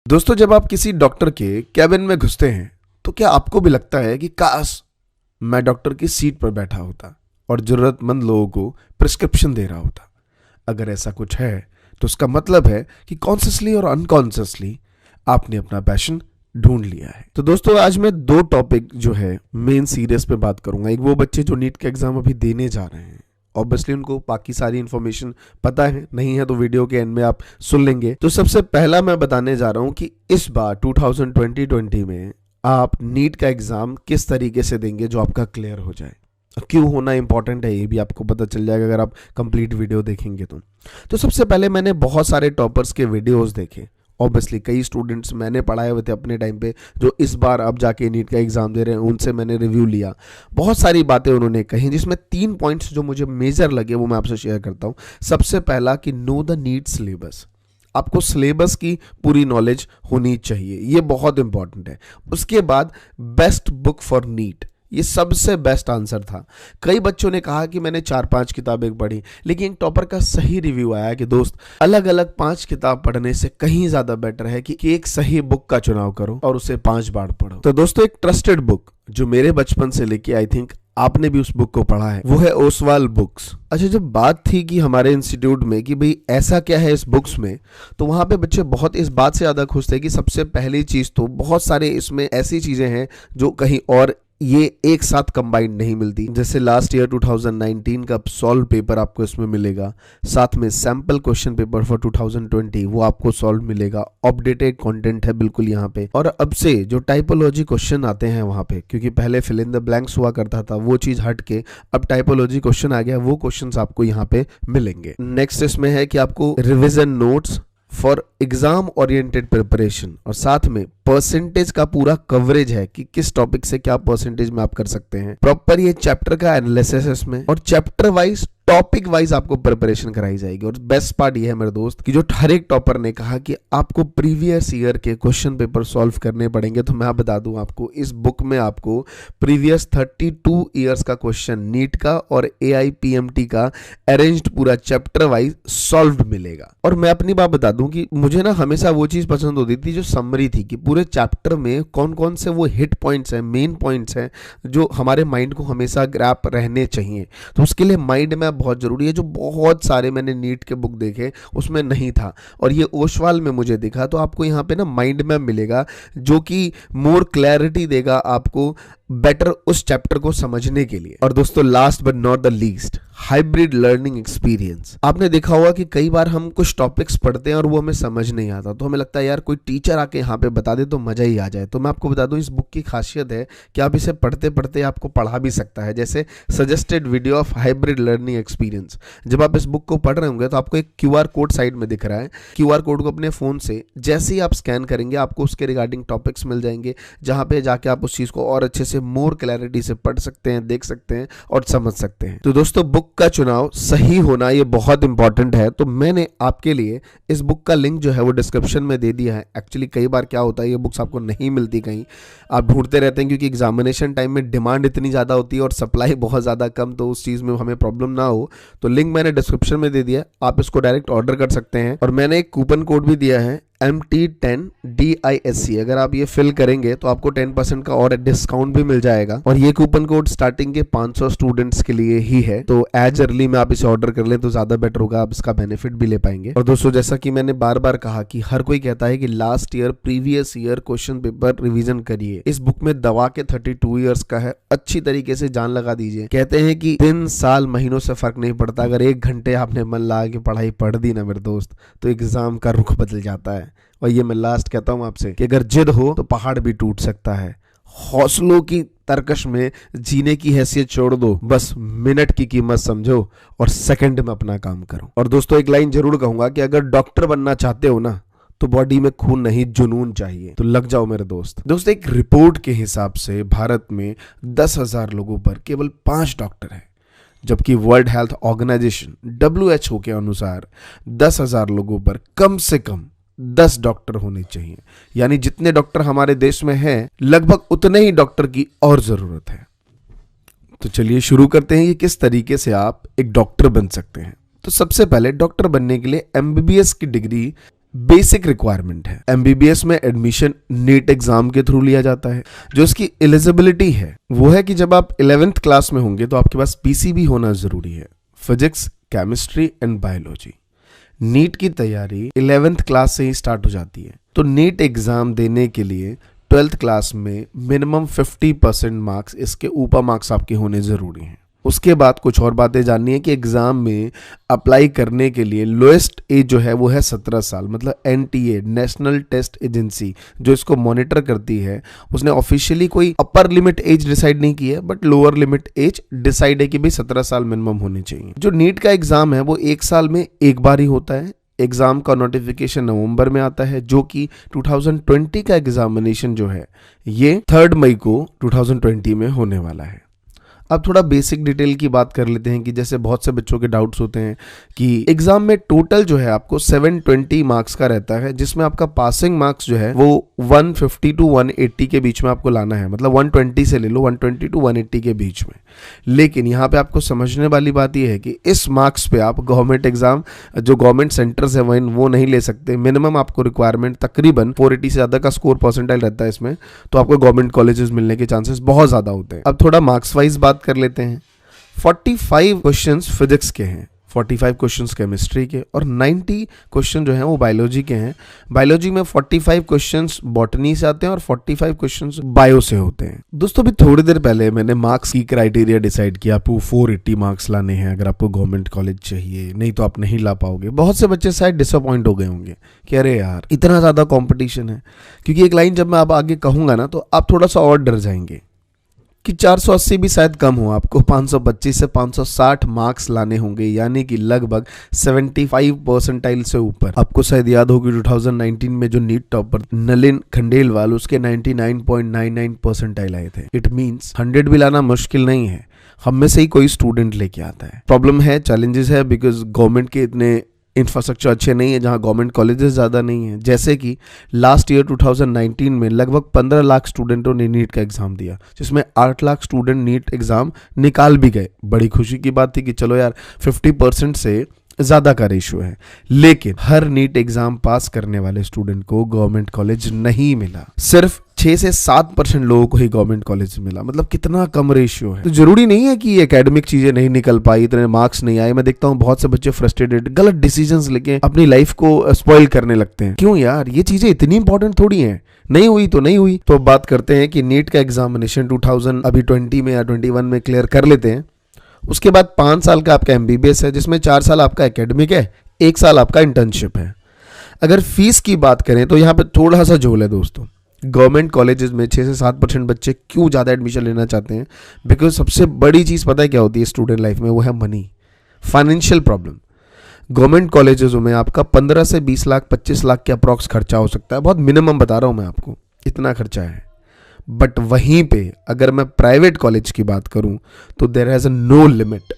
दोस्तों, जब आप किसी डॉक्टर के कैबिन में घुसते हैं तो क्या आपको भी लगता है कि काश मैं डॉक्टर की सीट पर बैठा होता और जरूरतमंद लोगों को प्रिस्क्रिप्शन दे रहा होता? अगर ऐसा कुछ है तो उसका मतलब है कि कॉन्शियसली और अनकॉन्शियसली आपने अपना पैशन ढूंढ लिया है। तो दोस्तों, आज मैं दो टॉपिक जो है मेन सीरीज पे बात करूंगा। एक वो बच्चे जो नीट का एग्जाम अभी देने जा रहे हैं, ऑब्वियसली उनको बाकी सारी इंफॉर्मेशन पता है, नहीं है तो वीडियो के एंड में आप सुन लेंगे। तो सबसे पहला मैं बताने जा रहा हूं कि इस बार 2020 में आप नीट का एग्जाम किस तरीके से देंगे जो आपका क्लियर हो जाए। क्यों होना इंपॉर्टेंट है ये भी आपको पता चल जाएगा अगर आप कंप्लीट वीडियो देखेंगे तो सबसे पहले मैंने बहुत सारे टॉपर्स के वीडियोस देखे। ऑब्वियसली कई स्टूडेंट्स मैंने पढ़ाए हुए थे अपने टाइम पे जो इस बार अब जाके नीट का एग्जाम दे रहे हैं, उनसे मैंने रिव्यू लिया। बहुत सारी बातें उन्होंने कही जिसमें 3 पॉइंट्स जो मुझे मेजर लगे वो मैं आपसे शेयर करता हूँ। सबसे पहला कि नो द नीट सिलेबस। आपको सिलेबस की पूरी नॉलेज होनी चाहिए, ये बहुत इंपॉर्टेंट है। उसके बाद बेस्ट बुक फॉर नीट, ये सबसे बेस्ट आंसर था। कई बच्चों ने कहा कि मैंने 4-5 किताबें पढ़ी, लेकिन टॉपर का सही रिव्यू आया कि दोस्त अलग अलग 5 किताब पढ़ने से कहीं ज्यादा बेटर है कि एक सही बुक का चुनाव करो और उसे 5 बार पढ़ो। तो दोस्तों, एक ट्रस्टेड बुक जो मेरे बचपन से लेके आई थिंक आपने भी उस बुक को पढ़ा है, वो है ओसवाल बुक्स। अच्छा, जब बात थी कि हमारे इंस्टीट्यूट में कि भाई ऐसा क्या है इस बुक्स में, तो वहां पे बच्चे बहुत इस बात से ज्यादा खुश थे कि सबसे पहली चीज तो बहुत सारे इसमें ऐसी चीजें हैं जो कहीं और ये एक साथ कंबाइंड नहीं मिलती। जैसे लास्ट ईयर 2019 का सॉल्व पेपर आपको इसमें मिलेगा, साथ में सैंपल क्वेश्चन पेपर फॉर 2020 वो आपको सॉल्व मिलेगा। अपडेटेड कंटेंट है बिल्कुल यहाँ पे। और अब से जो टाइपोलॉजी क्वेश्चन आते हैं वहां पे, क्योंकि पहले फिल इन द ब्लैंक्स हुआ करता था, वो चीज हट के अब टाइपोलॉजी क्वेश्चन आ गया, वो क्वेश्चन आपको यहाँ पे मिलेंगे। नेक्स्ट इसमें है कि आपको revision notes for exam oriented preparation, और साथ में परसेंटेज का पूरा कवरेज है कि किस टॉपिक से क्या परसेंटेज में आप कर सकते हैं। प्रॉपर ये चैप्टर का एनालिसिस है इसमें, और चैप्टर वाइज टॉपिक वाइज आपको प्रिपरेशन कराई जाएगी। और बेस्ट पार्ट ये है मेरे दोस्त कि जो हर एक टॉपर ने कहा कि आपको प्रीवियस ईयर के क्वेश्चन पेपर सॉल्व करने पड़ेंगे, तो मैं बता दूं आपको इस बुक में आपको प्रीवियस 32 ईयर्स का क्वेश्चन नीट का और AIPMT का अरेंज्ड पूरा चैप्टर वाइज सॉल्व मिलेगा। और मैं अपनी बात बता दूं कि मुझे ना हमेशा वो चीज पसंद होती थी जो समरी थी कि पूरे चैप्टर में कौन कौन से वो हिट पॉइंट्स हैं, मेन पॉइंट्स हैं जो हमारे माइंड को हमेशा ग्रैप रहने चाहिए। तो उसके लिए माइंड में बहुत जरूरी है, जो बहुत सारे मैंने नीट के बुक देखे उसमें नहीं था, और ये ओसवाल में मुझे दिखा। तो आपको यहाँ पे ना माइंड मैप मिलेगा जो कि मोर क्लैरिटी देगा आपको बेटर उस चैप्टर को समझने के लिए। और दोस्तों, last but not the least, hybrid learning experience. आपने देखा होगा कि कई बार हम कुछ टॉपिक्स पढ़ते हैं और वो हमें समझ नहीं आता, तो हमें लगता है यार कोई टीचर आके यहाँ पे बता दे तो मजा ही आ जाए। तो मैं आपको बता दूं, इस बुक की खासियत है कि आप इसे पढ़ते पढ़ते आपको पढ़ा भी सकता है। जैसे suggested video of hybrid learning experience, जब आप इस बुक को पढ़ रहे होंगे तो आपको एक QR कोड साइड में दिख रहा है। QR कोड को अपने फोन से जैसे ही आप स्कैन करेंगे आपको उसके रिगार्डिंग टॉपिक्स मिल जाएंगे, जहां पे जाके आप उस चीज को और अच्छे से मोर क्लैरिटी से पढ़ सकते हैं, देख सकते हैं और समझ सकते हैं। तो दोस्तों, बुक का चुनाव सही होना ये बहुत इंपॉर्टेंट है। तो मैंने आपके लिए इस बुक का लिंक जो है वो डिस्क्रिप्शन में दे दिया है। एक्चुअली कई बार क्या होता है, ये बुक्स आपको नहीं मिलती कहीं, आप ढूंढते रहते हैं क्योंकि एग्जामिनेशन टाइम में डिमांड इतनी ज़्यादा होती है और सप्लाई बहुत ज़्यादा कम, तो उस चीज़ में हमें प्रॉब्लम ना हो। तो लिंक मैंने डिस्क्रिप्शन में दे दिया, आप इसको डायरेक्ट ऑर्डर कर सकते हैं। और मैंने एक कूपन कोड भी दिया है MT10DISC, अगर आप ये फिल करेंगे तो आपको 10% का और डिस्काउंट भी मिल जाएगा। और ये कूपन कोड स्टार्टिंग के 500 स्टूडेंट्स के लिए ही है, तो एज अर्ली में आप इसे ऑर्डर कर लें तो ज्यादा बेटर होगा, आप इसका बेनिफिट भी ले पाएंगे। और दोस्तों, जैसा कि मैंने बार बार कहा कि हर कोई कहता है कि last year previous year question paper revision करिए, इस बुक में दवा के 32 ईयर्स का है, अच्छी तरीके से जान लगा दीजिए। कहते हैं कि दिन साल महीनों से फर्क नहीं पड़ता, अगर 1 घंटे आपने मन लगा के पढ़ाई पढ़ दी ना मेरे दोस्त, तो एग्जाम का रुख बदल जाता है। और ये मैं लास्ट कहता हूं आपसे कि अगर जिद हो तो पहाड़ भी टूट सकता है। हौसलों की तरकश में जीने की हैसियत छोड़ दो, बस मिनट की कीमत समझो और सेकंड में अपना काम करो। और दोस्तों, एक लाइन जरूर कहूंगा कि अगर डॉक्टर बनना चाहते हो ना तो बॉडी में खून नहीं जुनून चाहिए, तो लग जाओ मेरे दोस्त। एक रिपोर्ट के हिसाब से भारत में 10,000 लोगों पर केवल 5 डॉक्टर हैं, जबकि वर्ल्ड हेल्थ ऑर्गेनाइजेशन WHO के अनुसार 10,000 लोगों पर कम से कम 10 डॉक्टर होने चाहिए। यानी जितने डॉक्टर हमारे देश में हैं, लगभग उतने ही डॉक्टर की और जरूरत है। तो चलिए शुरू करते हैं कि किस तरीके से आप एक डॉक्टर बन सकते हैं। तो सबसे पहले डॉक्टर बनने के लिए MBBS की डिग्री बेसिक रिक्वायरमेंट है। एमबीबीएस में एडमिशन नीट एग्जाम के थ्रू लिया जाता है। जो इसकी एलिजिबिलिटी है वो है कि जब आप 11th क्लास में होंगे तो आपके पास पीसीबी होना जरूरी है, physics, chemistry and biology. NEET की तैयारी 11th क्लास से ही स्टार्ट हो जाती है। तो नीट एग्जाम देने के लिए 12th क्लास में मिनिमम 50% मार्क्स, इसके ऊपर मार्क्स आपके होने जरूरी हैं। उसके बाद कुछ और बातें जाननी है कि एग्जाम में अप्लाई करने के लिए लोएस्ट एज जो है वो है 17 साल। मतलब एनटीए, नेशनल टेस्ट एजेंसी, जो इसको मॉनिटर करती है, उसने ऑफिशियली कोई अपर लिमिट एज डिसाइड नहीं की है, but lower limit age decide है कि भाई 17 साल मिनिमम होनी चाहिए। जो नीट का एग्जाम है वो 1 साल में एक बार ही होता है। एग्जाम का नोटिफिकेशन नवंबर में आता है, जो कि 2020 का एग्जामिनेशन जो है ये 3 मई को 2020 में होने वाला है। अब थोड़ा बेसिक डिटेल की बात कर लेते हैं कि जैसे बहुत से बच्चों के डाउट्स होते हैं कि एग्जाम में टोटल जो है आपको 720 मार्क्स का रहता है, जिसमें आपका पासिंग मार्क्स जो है वो 150 टू 180 के बीच में आपको लाना है। मतलब 120 से ले लो, 120 टू 180 के बीच में। लेकिन यहाँ पे आपको समझने वाली बात यह है कि इस मार्क्स पे आप गवर्नमेंट एग्जाम, जो गवर्नमेंट सेंटर्स है वो नहीं ले सकते। मिनिमम आपको रिक्वायरमेंट तकरीबन 480 से ज्यादा का स्कोर परसेंटाइल रहता है इसमें, तो आपको गवर्नमेंट कॉलेजेस मिलने के चांसेस बहुत ज्यादा होते हैं। अब थोड़ा मार्क्स वाइज बात कर लेते हैं। 45 क्वेश्चंस फिजिक्स के हैं, 45 क्वेश्चंस केमिस्ट्री के और 90 क्वेश्चन जो हैं वो बायोलॉजी के हैं। बायोलॉजी में 45 क्वेश्चंस बॉटनी से आते हैं और 45 क्वेश्चंस बायो से होते हैं। दोस्तों भी थोड़ी देर पहले मैंने मार्क्स की क्राइटेरिया डिसाइड किया, आपको 480 मार्क्स लाने हैं अगर आपको गवर्नमेंट कॉलेज चाहिए, नहीं तो आप नहीं ला पाओगे। बहुत से बच्चे शायद डिसअपॉइंट हो गए होंगे कि अरे यार इतना ज्यादा कॉम्पिटिशन है, क्योंकि एक लाइन जब मैं आप आगे कहूंगा ना तो आप थोड़ा सा और डर जाएंगे कि 480 भी शायद कम हो, आपको 525 से 560 मार्क्स लाने होंगे, यानी कि लगभग 75 परसेंटाइल से ऊपर। आपको शायद याद होगी 2019 में जो नीट टॉपर नलिन खंडेलवाल, उसके 99.99 परसेंटाइल आए थे। इट मींस 100 भी लाना मुश्किल नहीं है, हम में से ही कोई स्टूडेंट लेके आता है। प्रॉब्लम है, चैलेंजेस है, बिकॉज गवर्नमेंट के इतने इंफ्रास्ट्रक्चर अच्छे नहीं है, जहां गवर्नमेंट कॉलेजेस ज़्यादा नहीं है। जैसे कि लास्ट ईयर 2019 में लगभग 15 लाख स्टूडेंटों ने नीट का एग्जाम दिया, जिसमें 8 लाख स्टूडेंट नीट एग्जाम निकाल भी गए। बड़ी खुशी की बात थी कि चलो यार 50% से ज़्यादा का रेशियो है। लेकिन हर नीट एग्जाम पास करने वाले स्टूडेंट को गवर्नमेंट कॉलेज नहीं मिला, सिर्फ 6 से 7% लोगों को ही गवर्नमेंट कॉलेज मिला। मतलब कितना कम रेशियो है। तो जरूरी नहीं है कि एकेडमिक चीजें नहीं निकल पाई, इतने मार्क्स नहीं आए। मैं देखता हूँ बहुत से बच्चे फ्रस्ट्रेटेड, गलत डिसीजंस लेके अपनी लाइफ को स्पॉइल करने लगते हैं। क्यों यार, ये चीजें इतनी इंपॉर्टेंट थोड़ी हैं, नहीं हुई तो नहीं हुई। तो अब बात करते हैं कि नीट का एग्जामिनेशन 2020 में या 21 में क्लियर कर लेते हैं। उसके बाद 5 साल का आपका एमबीबीएस है, जिसमें 4 साल आपका एकेडमिक है, 1 साल आपका इंटर्नशिप है। अगर फीस की बात करें तो यहाँ पे थोड़ा सा झोल है दोस्तों। गवर्नमेंट कॉलेजेस में 6 से 7% बच्चे क्यों ज़्यादा एडमिशन लेना चाहते हैं? बिकॉज सबसे बड़ी चीज़ पता है क्या होती है स्टूडेंट लाइफ में? वो है money, financial problem. Government colleges में आपका 15 से 20 लाख 25 लाख के अप्रॉक्स खर्चा हो सकता है। बहुत मिनिमम बता रहा हूँ मैं आपको, इतना खर्चा है। बट वहीं पे अगर मैं प्राइवेट कॉलेज की बात करूं तो there has no limit.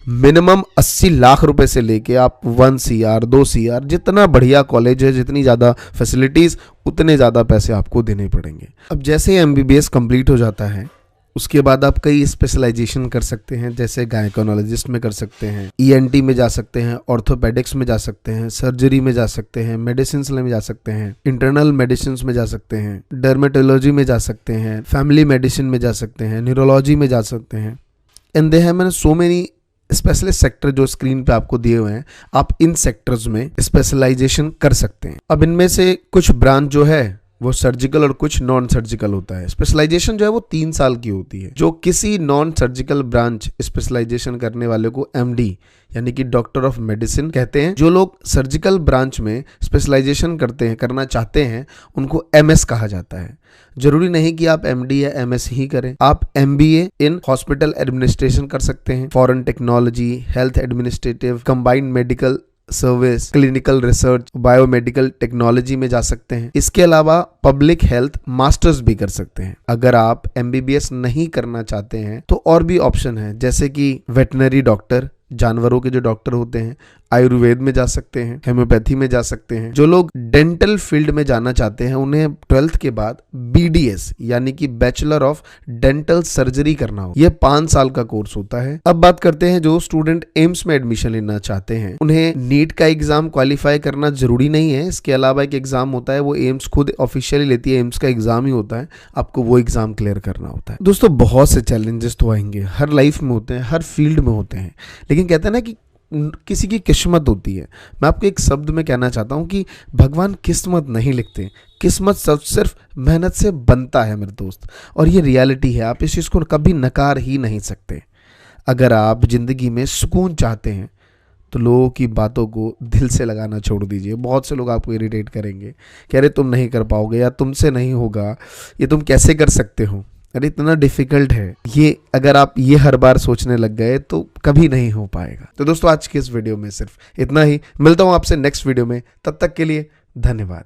Minimum 80 lakh रुपए से लेके आप 1 CR 2 CR, जितना बढ़िया कॉलेज है, जितनी ज़्यादा फैसिलिटीज़, उतने ज़्यादा पैसे आपको देने पड़ेंगे। अब जैसे एमबीबीएस कंप्लीट हो जाता है उसके बाद आप कई स्पेशलाइजेशन कर सकते हैं, जैसे गायकोनोलॉजिस्ट में कर सकते हैं, ENT में जा सकते हैं, ऑर्थोपेडिक्स में जा सकते हैं, सर्जरी में जा सकते हैं, मेडिसिन में जा सकते हैं, इंटरनल मेडिसिन में जा सकते हैं, डर्मेटोलॉजी में जा सकते हैं, फैमिली मेडिसिन में जा सकते हैं, न्यूरोलॉजी में जा सकते हैं। And they have so many specialist sector जो स्क्रीन पे आपको दिए हुए हैं। आप इन सेक्टर्स में स्पेशलाइजेशन कर सकते हैं। अब इनमें से कुछ ब्रांच जो है वो सर्जिकल और कुछ नॉन सर्जिकल होता है। स्पेशलाइजेशन जो है वो 3 साल की होती है। जो किसी नॉन सर्जिकल ब्रांच स्पेशलाइजेशन करने वाले को MD यानी कि डॉक्टर ऑफ मेडिसिन कहते हैं। जो लोग सर्जिकल ब्रांच में स्पेशलाइजेशन करना चाहते हैं उनको MS कहा जाता है। जरूरी नहीं कि आप MD या MS ही करें, आप MBA इन हॉस्पिटल एडमिनिस्ट्रेशन कर सकते हैं, foreign technology, health administrative, combined medical service, clinical research, biomedical technology में जा सकते हैं। इसके अलावा पब्लिक हेल्थ मास्टर्स भी कर सकते हैं। अगर आप MBBS नहीं करना चाहते हैं तो और भी ऑप्शन है, जैसे कि वेटनरी डॉक्टर, जानवरों के जो डॉक्टर होते हैं, आयुर्वेद में जा सकते हैं, होम्योपैथी में जा सकते हैं। जो लोग डेंटल फील्ड में जाना चाहते हैं उन्हें 12th के बाद BDS यानी कि बैचलर ऑफ डेंटल सर्जरी करना हो। यह 5 साल का कोर्स होता है। अब बात करते हैं जो स्टूडेंट एम्स में एडमिशन लेना चाहते हैं, उन्हें नीट का एग्जाम क्वालिफाई करना जरूरी नहीं है। इसके अलावा एक एग्जाम होता है, वो एम्स खुद ऑफिशियली लेती है, एम्स का एग्जाम ही होता है, आपको वो एग्जाम क्लियर करना होता है। दोस्तों बहुत से चैलेंजेस तो आएंगे, हर लाइफ में होते हैं, हर फील्ड में होते हैं, लेकिन कहते हैं ना कि किसी की किस्मत होती है। मैं आपको एक शब्द में कहना चाहता हूं कि भगवान किस्मत नहीं लिखते, किस्मत सब सिर्फ मेहनत से बनता है मेरे दोस्त, और ये रियलिटी है, आप इस चीज़ को कभी नकार ही नहीं सकते। अगर आप जिंदगी में सुकून चाहते हैं तो लोगों की बातों को दिल से लगाना छोड़ दीजिए। बहुत से लोग आपको इरिटेट करेंगे, कह रहे तुम नहीं कर पाओगे या तुमसे नहीं होगा, ये तुम कैसे कर सकते हो, अरे इतना डिफिकल्ट है ये। अगर आप ये हर बार सोचने लग गए तो कभी नहीं हो पाएगा। तो दोस्तों आज की इस वीडियो में सिर्फ इतना ही। मिलता हूं आपसे नेक्स्ट वीडियो में, तब तक के लिए धन्यवाद।